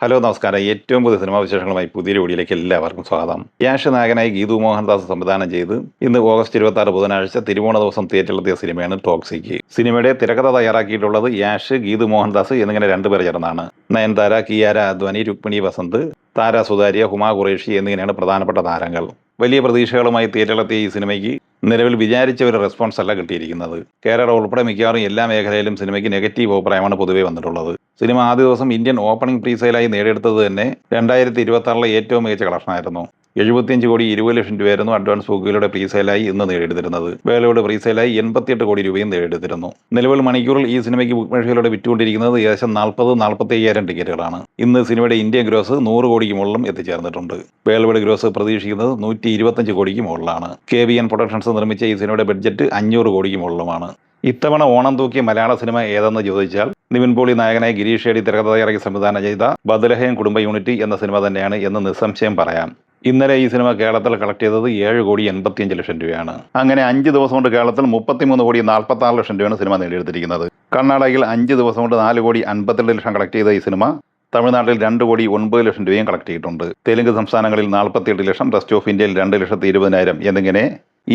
Hello നമസ്കാരം. ഏറ്റവും പുതിയ സിനിമാ വിശേഷങ്ങളുമായി പുതിയൊരു വീഡിയോയിലേക്ക് എല്ലാവർക്കും സ്വാഗതം. യാഷ് നായകനായി ഗീതു മോഹൻദാസ് സംവിധാനം ചെയ്ത് ഇന്ന് ഓഗസ്റ്റ് 26 ബുധനാഴ്ച തിരുവോണ ദിവസം തിയേറ്ററിലെത്തിയ സിനിമയാണ് ടോക്സിക്. സിനിമയുടെ തിരക്കഥ തയ്യാറാക്കിയിട്ടുള്ളത് യാഷ്, ഗീതു മോഹൻദാസ് എന്നിങ്ങനെ രണ്ടുപേർ ചേർന്നാണ്. നയൻതാര, കിയാര അദ്വാനി, രുക്മിണി വസന്ത്, താര സുതാര്യ, ഹുമ ഖുറേഷി എന്നിങ്ങനെയാണ് പ്രധാനപ്പെട്ട താരങ്ങൾ. വലിയ പ്രതീക്ഷകളുമായി തിയേറ്ററിലെത്തിയ ഈ സിനിമയ്ക്ക് നിലവിൽ വിചാരിച്ച ഒരു റെസ്പോൺസ് അല്ല കിട്ടിയിരിക്കുന്നത്. കേരള ഉൾപ്പെടെ മിക്കവാറും എല്ലാ മേഖലയിലും സിനിമയ്ക്ക് നെഗറ്റീവ് അഭിപ്രായമാണ് പൊതുവെ വന്നിട്ടുള്ളത്. സിനിമ ആദ്യ ദിവസം ഇന്ത്യൻ ഓപ്പണിംഗ് പ്രീ സെയിലായി നേടിയെടുത്തത് തന്നെ 2026 ഏറ്റവും മികച്ച കളക്ഷനായിരുന്നു. 75 കോടി 20 ലക്ഷം രൂപയായിരുന്നു അഡ്വാൻസ് ബുക്കുകളുടെ പ്രീ സെയിലായി ഇന്ന് നേടിയെടുത്തിരുന്നത്. വേലയുടെ പ്രീ സെയിലായി 88 കോടി രൂപയും നേടിയെടുത്തിരുന്നു. നിലവിൽ മണിക്കൂറിൽ ഈ സിനിമയ്ക്ക് ബുക്ക് മേഴ്സിലൂടെ വിറ്റുകൊണ്ടിരിക്കുന്നത് ഏകദേശം 40-45 ടിക്കറ്റുകളാണ്. ഇന്ന് സിനിമയുടെ ഇന്ത്യൻ ഗ്രോസ് 100 കോടിക്ക് മുകളിലും എത്തിച്ചേർന്നിട്ടുണ്ട്. വേൾഡ് ഗ്രോസ് പ്രതീക്ഷിക്കുന്നത് 125 കോടിക്ക് മുകളിലാണ്. KBN പ്രൊഡക്ഷൻസ് നിർമ്മിച്ച ഈ സിനിമയുടെ ബഡ്ജറ്റ് 500 കോടിക്ക് മുകളിലുമാണ്. ഇത്തവണ ഓണം തൂക്കിയ മലയാള സിനിമ ഏതെന്ന് ചോദിച്ചാൽ നിവിൻ പോളി നായകനായി ഗിരീഷ് ഷേഡി തിരക്കഥ തയ്യാറാക്കി സംവിധാനം ചെയ്ത ബദലഹേൻ കുടുംബ യൂണിറ്റ് എന്ന സിനിമ തന്നെയാണ് എന്ന് നിസ്സംശയം പറയാം. ഇന്നലെ ഈ സിനിമ കേരളത്തിൽ കളക്ട് ചെയ്തത് 7 കോടി 85 ലക്ഷം രൂപയാണ്. അങ്ങനെ 5 ദിവസം കൊണ്ട് കേരളത്തിൽ 33 കോടി 46 ലക്ഷം രൂപയാണ് സിനിമ നേടിയെടുത്തിരിക്കുന്നത്. കർണാടകയിൽ 5 ദിവസം കൊണ്ട് 4 കോടി 52 ലക്ഷം കളക്ട് ചെയ്ത ഈ സിനിമ തമിഴ്നാട്ടിൽ 2 കോടി 9 ലക്ഷം രൂപയും കളക്ട് ചെയ്തിട്ടുണ്ട്. തെലുങ്ക് സംസ്ഥാനങ്ങളിൽ 48 ലക്ഷം, റെസ്റ്റ് ഓഫ് ഇന്ത്യയിൽ 2,20,000 എന്നിങ്ങനെ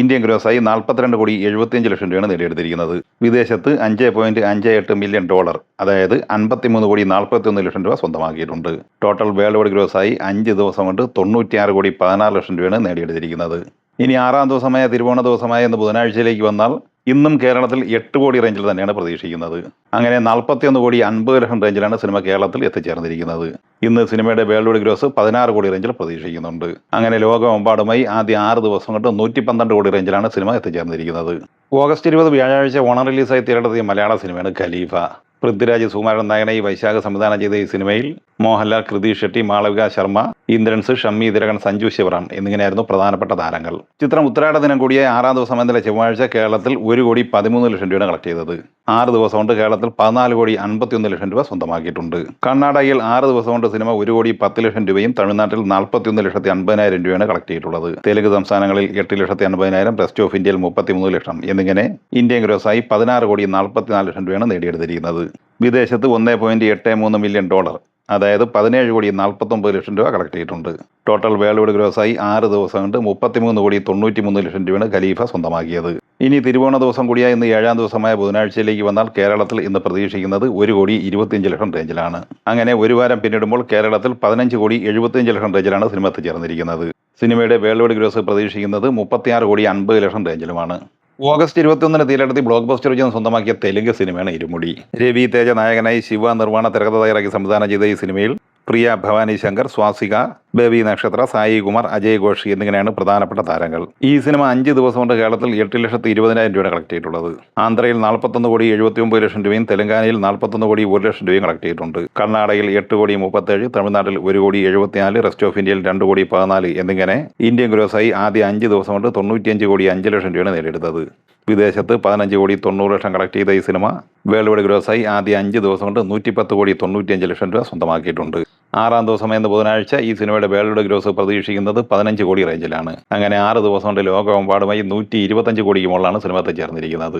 ഇന്ത്യൻ ഗ്രോസായി 42 കോടി 75 ലക്ഷം രൂപയാണ് നേടിയെടുത്തിരിക്കുന്നത്. വിദേശത്ത് $5.58 മില്യൺ, അതായത് 53 കോടി 41 ലക്ഷം രൂപ സ്വന്തമാക്കിയിട്ടുണ്ട്. ടോട്ടൽ വേൾഡ് ഗ്രോസായി 5 ദിവസം കൊണ്ട് 96 കോടി 16 ലക്ഷം രൂപയാണ് നേടിയെടുത്തിരിക്കുന്നത്. ഇനി 6ാം ദിവസമായ തിരുവോണ ദിവസമായ ഇന്ന് ബുധനാഴ്ചയിലേക്ക് വന്നാൽ ഇന്നും കേരളത്തിൽ 8 കോടി റേഞ്ചിൽ തന്നെയാണ് പ്രതീക്ഷിക്കുന്നത്. അങ്ങനെ 41 കോടി 50 ലക്ഷം റേഞ്ചിലാണ് സിനിമ കേരളത്തിൽ എത്തിച്ചേർന്നിരിക്കുന്നത്. ഇന്ന് സിനിമയുടെ വേൾഡ് ഗ്രോസ് 16 കോടി റേഞ്ചിൽ പ്രതീക്ഷിക്കുന്നുണ്ട്. അങ്ങനെ ലോകമെമ്പാടുമായി ആദ്യ 6 ദിവസം കൊണ്ട് 112 കോടി റേഞ്ചിലാണ് സിനിമ എത്തിച്ചേർന്നിരിക്കുന്നത്. ഓഗസ്റ്റ് 20 വ്യാഴാഴ്ച ഓണം റിലീസായി തിയേറ്ററിലെത്തിയ മലയാള സിനിമയാണ് ഖലീഫ. പൃഥ്വിരാജ് സുകുമാരൻ നായകനായി വൈശാഖ് സംവിധാനം ചെയ്ത ഈ സിനിമയിൽ മോഹൻലാൽ, കൃതി ഷെട്ടി, മാളവിക ശർമ്മ, ഇന്ദ്രൻസ്, ഷമ്മി തിലകൻ, സഞ്ജു ശിവറാം എന്നിങ്ങനെയായിരുന്നു പ്രധാനപ്പെട്ട താരങ്ങൾ. ചിത്രം ഉത്തരാട ദിനം കൂടിയ 6ാം ദിവസം ഇന്നലെ ചൊവ്വാഴ്ച കേരളത്തിൽ 1 കോടി 13 ലക്ഷം രൂപയാണ് കളക്ട് ചെയ്തത്. 6 ദിവസം കൊണ്ട് കേരളത്തിൽ 14 കോടി 51 ലക്ഷം രൂപ സ്വന്തമാക്കിയിട്ടുണ്ട്. കർണാടകയിൽ 6 ദിവസം കൊണ്ട് സിനിമ 1 കോടി 10 ലക്ഷം രൂപയും തമിഴ്നാട്ടിൽ 41,50,000 രൂപയാണ് കളക്ട് ചെയ്തിട്ടുള്ളത്. തെലുങ്ക് സംസ്ഥാനങ്ങളിൽ 8,50,000, റെസ്റ്റ് ഓഫ് ഇന്ത്യയിൽ 33 ലക്ഷം എന്നിങ്ങനെ ഇന്ത്യൻ ഗ്രോസായി 16 കോടി 44 ലക്ഷം രൂപയാണ് നേടിയെടുത്തിരിക്കുന്നത്. വിദേശത്ത് $1.83 മില്യൺ, അതായത് 17 കോടി 49 ലക്ഷം രൂപ കളക്ട് ചെയ്തിട്ടുണ്ട്. ടോട്ടൽ വേൾഡ് ഗ്രോസായി 6 ദിവസം കൊണ്ട് 33 കോടി 93 ലക്ഷം രൂപയാണ് ഖലീഫ സ്വന്തമാക്കിയത്. ഇനി തിരുവോണ ദിവസം കൂടിയായ ഇന്ന് 7ാം ദിവസമായ ബുധനാഴ്ചയിലേക്ക് വന്നാൽ കേരളത്തിൽ ഇന്ന് പ്രതീക്ഷിക്കുന്നത് 1 കോടി 25 ലക്ഷം റേഞ്ചിലാണ്. അങ്ങനെ ഒരു വാരം പിന്നിടുമ്പോൾ കേരളത്തിൽ 15 കോടി 75 ലക്ഷം റേഞ്ചിലാണ് സിനിമ എത്തിച്ചേർന്നിരിക്കുന്നത്. സിനിമയുടെ വേൾഡ് ഗ്രോസ് പ്രതീക്ഷിക്കുന്നത് 36 കോടി 50 ലക്ഷം റേഞ്ചിലുമാണ്. ഓഗസ്റ്റ് 21 തിയേറ്ററിലെത്തി ബ്ലോക്ക് ബസ്റ്റർ വിജയം സ്വന്തമാക്കിയ തെലുങ്ക് സിനിമയാണ് ഇരുമുടി. രവി തേജ നായകനായി ശിവ നിർവ്വാണ തിരക്കഥ തയ്യാറാക്കി സംവിധാനം ചെയ്ത ഈ സിനിമയിൽ പ്രിയ, ഭവാനി ശങ്കർ, സ്വാസിക, ബേബി നക്ഷത്ര, സായി കുമാർ, അജയ് ഘോഷ് എന്നിങ്ങനെയാണ് പ്രധാനപ്പെട്ട താരങ്ങൾ. ഈ സിനിമ 5 ദിവസം കൊണ്ട് കേരളത്തിൽ 8,20,000 രൂപയാണ് കളക്ട് ചെയ്തിട്ടുള്ളത്. ആന്ധ്രയിൽ 41 കോടി 79 ലക്ഷം രൂപയും തെലങ്കാനയിൽ 41 കോടി 1 ലക്ഷം രൂപയും കളക്ട് ചെയ്തിട്ടുണ്ട്. കർണാടകയിൽ 8 കോടി 37, തമിഴ്നാട്ടിൽ 1 കോടി 74, റെസ്റ്റ് ഓഫ് ഇന്ത്യയിൽ 2 കോടി 14 എന്നിങ്ങനെ ഇന്ത്യൻ ഗ്രോസായി ആദ്യ 5 ദിവസം കൊണ്ട് 95 കോടി 5 ലക്ഷം രൂപയാണ് നേടിയെടുത്തത്. വിദേശത്ത് 15 കോടി 90 ലക്ഷം കളക്ട് ചെയ്ത ഈ സിനിമ വേൾഡ് ഗ്രോസായി ആദ്യ 5 ദിവസം കൊണ്ട് 110 കോടി 95 ലക്ഷം രൂപ സ്വന്തമാക്കിയിട്ടുണ്ട്. 6ാം ദിവസം എന്ന ബുധനാഴ്ച ഈ സിനിമയുടെ വേൾഡ് ഗ്രോസ് പ്രതീക്ഷിക്കുന്നത് 15 കോടി റേഞ്ചിലാണ്. അങ്ങനെ 6 ദിവസം കൊണ്ട് ലോകമെമ്പാടുമായി 125 കോടിക്ക് മുകളിലാണ് സിനിമ എത്തിച്ചേർന്നിരിക്കുന്നത്.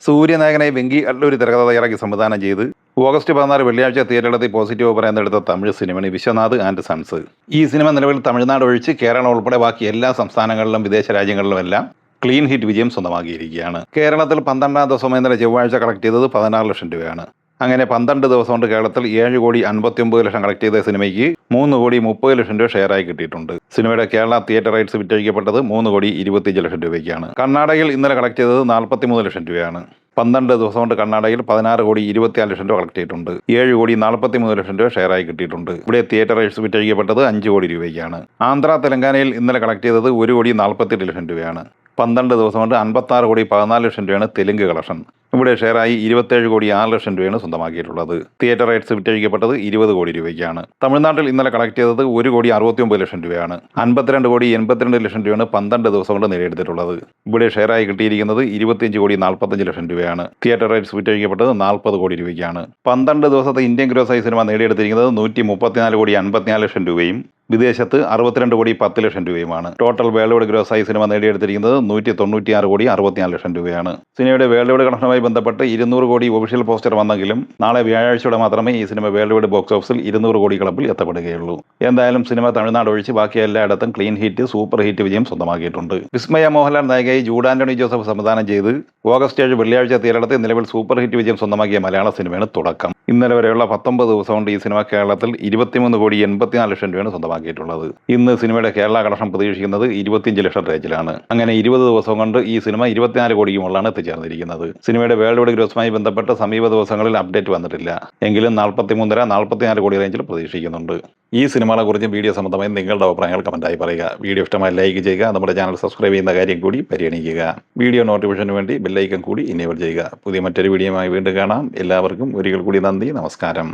സൂര്യനായകനായി വെങ്കി അഡ്ലൂരി തിരക്കഥ തയ്യാറാക്കി സംവിധാനം ചെയ്ത് ഓഗസ്റ്റ് 14 വെള്ളിയാഴ്ച തിയേറ്ററിലെത്തി പോസിറ്റീവ് പറയുന്നെടുത്ത തമിഴ് സിനിമയാണ് വിശ്വനാഥ് ആൻഡ് സൺസ്. ഈ സിനിമ നിലവിൽ തമിഴ്നാട് ഒഴിച്ച് കേരളം ഉൾപ്പെടെ ബാക്കി എല്ലാ സംസ്ഥാനങ്ങളിലും വിദേശ രാജ്യങ്ങളിലുമെല്ലാം ക്ലീൻ ഹിറ്റ് വിജയം സ്വന്തമാക്കിയിരിക്കുകയാണ്. കേരളത്തിൽ 12ാം ദിവസം ഇന്നലെ ചൊവ്വാഴ്ച കളക്ട് ചെയ്തത് 16 ലക്ഷം രൂപയാണ്. അങ്ങനെ 12 ദിവസം കൊണ്ട് കേരളത്തിൽ 7 കോടി 59 ലക്ഷം കളക്ട് ചെയ്ത സിനിമയ്ക്ക് 3 കോടി 30 ലക്ഷം രൂപ ഷെയറായി കിട്ടിയിട്ടുണ്ട്. സിനിമയുടെ കേരള തിയേറ്റർ റൈറ്റ്സ് വിറ്റഴിക്കപ്പെട്ടത് 3 കോടി 25 ലക്ഷം രൂപയ്ക്കാണ്. കർണാടകയിൽ ഇന്നലെ കളക്ട് ചെയ്തത് 43 ലക്ഷം രൂപയാണ്. 12 ദിവസം കൊണ്ട് കർണാടകയിൽ 16 കോടി 24 ലക്ഷം രൂപ കളക്ട് ചെയ്തിട്ടുണ്ട്. 7 കോടി 43 ലക്ഷം രൂപ ഷെയറായി കിട്ടിയിട്ടുണ്ട്. ഇവിടെ തിയേറ്റർ റൈറ്റ്സ് വിറ്റഴിക്കപ്പെട്ടത് 5 കോടി രൂപയ്ക്കാണ്. ആന്ധ്ര, തെലങ്കാനയിൽ ഇന്നലെ കളക്ട് ചെയ്തത് 1 കോടി 48 ലക്ഷം രൂപയാണ്. 12 ദിവസം കൊണ്ട് 56 കോടി 14 ലക്ഷം രൂപയാണ് തെലുങ്ക് കളക്ഷൻ. ഇവിടെ ഷെയറായി 27 കോടി 6 ലക്ഷം രൂപയാണ് സ്വന്തമാക്കിയിട്ടുള്ളത്. തിയേറ്റർ റൈറ്റ്സ് വിറ്റഴിക്കപ്പെട്ടത് 20 കോടി രൂപയ്ക്കാണ്. തമിഴ്നാട്ടിൽ ഇന്നലെ കളക്ട് ചെയ്തത് 1 കോടി 69 ലക്ഷം രൂപയാണ്. 52 കോടി 82 ലക്ഷം രൂപയാണ് 12 ദിവസം കൊണ്ട് നേടിയെടുത്തിട്ടുള്ളത്. ഇവിടെ ഷെയറായി കിട്ടിയിരിക്കുന്നത് 25 കോടി 45 ലക്ഷം രൂപയാണ്. തിയേറ്റർ റൈറ്റ്സ് വിറ്റഴിക്കപ്പെട്ടത് 40 കോടി രൂപയ്ക്കാണ്. 12 ദിവസത്തെ ഇന്ത്യൻ ഗ്രോസായി സിനിമ നേടിയെടുത്തിരിക്കുന്നത് 134 കോടി 54 ലക്ഷം രൂപയും വിദേശത്ത് 62 കോടി 10 ലക്ഷം രൂപയുമാണ്. ടോട്ടൽ വേൾഡ് വൈഡ് ഗ്രോസായി സിനിമ നേടിയെടുത്തിരിക്കുന്നത് 196 കോടി 64 ലക്ഷം രൂപയാണ്. സിനിമയുടെ വേൾഡ് വൈഡ് കളക്ഷനുമായി ബന്ധപ്പെട്ട് 200 കോടി ഒഫീഷ്യൽ പോസ്റ്റർ വന്നെങ്കിലും നാളെ വ്യാഴാഴ്ചയോടെ മാത്രമേ ഈ സിനിമ വേൾഡ് വൈഡ് ബോക്സ് ഓഫീസിൽ 200 കോടി ക്ലബ്ബിൽ എത്തപ്പെടുകയുള്ളൂ. എന്തായാലും സിനിമ തമിഴ്നാട് ഒഴിച്ച് ബാക്കി എല്ലായിടത്തും ക്ലീൻ ഹിറ്റ്, സൂപ്പർ ഹിറ്റ് വിജയം സ്വന്തമാക്കിയിട്ടുണ്ട്. വിസ്മയ മോഹൻലാൽ നായികയായി ജൂഡ് ആന്റണി ജോസഫ് സംവിധാനം ചെയ്ത് ഓഗസ്റ്റ് 7 വെള്ളിയാഴ്ച കേരളത്തിൽ നിലവിൽ സൂപ്പർ ഹിറ്റ് വിജയം സ്വന്തമാക്കിയ മലയാള സിനിമയാണ് തുടക്കം. ഇന്നലെ വരെയുള്ള 19 ദിവസം കൊണ്ട് ഈ സിനിമ കേരളത്തിൽ 23 കോടി 84 ലക്ഷം രൂപയാണ് സ്വന്തമാക്കിയിട്ടുള്ളത്. ഇന്ന് സിനിമയുടെ കേരള കളക്ഷൻ പ്രതീക്ഷിക്കുന്നത് 25 ലക്ഷം റേഞ്ചിലാണ്. അങ്ങനെ 20 ദിവസം കൊണ്ട് ഈ സിനിമ 24 കോടിക്ക് മുകളിലാണ് എത്തിച്ചേർന്നിരിക്കുന്നത്. സിനിമയുടെ വേൾഡ് വൈഡ് ഗ്രോസുമായി ബന്ധപ്പെട്ട് സമീപ ദിവസങ്ങളിൽ അപ്ഡേറ്റ് വന്നിട്ടില്ല. എങ്കിലും 43.5 44 കോടി റേഞ്ചിൽ പ്രതീക്ഷിക്കുന്നുണ്ട്. ഈ സിനിമകളെ കുറിച്ച് വീഡിയോ സംബന്ധമായി നിങ്ങളുടെ അഭിപ്രായങ്ങൾ കമന്റായി പറയുക. വീഡിയോ ഇഷ്ടമായി ലൈക്ക് ചെയ്യുക. നമ്മുടെ ചാനൽ സബ്സ്ക്രൈബ് ചെയ്യുന്ന കാര്യം കൂടി പരിഗണിക്കുക. വീഡിയോ നോട്ടിഫിക്കേഷന് വേണ്ടി ബെല്ലൈക്കൺ കൂടി ഇനേബിൾ ചെയ്യുക. പുതിയ മറ്റൊരു വീഡിയോയുമായി വീണ്ടും കാണാം. എല്ലാവർക്കും ഒരിക്കൽ കൂടി നന്ദി, നമസ്കാരം.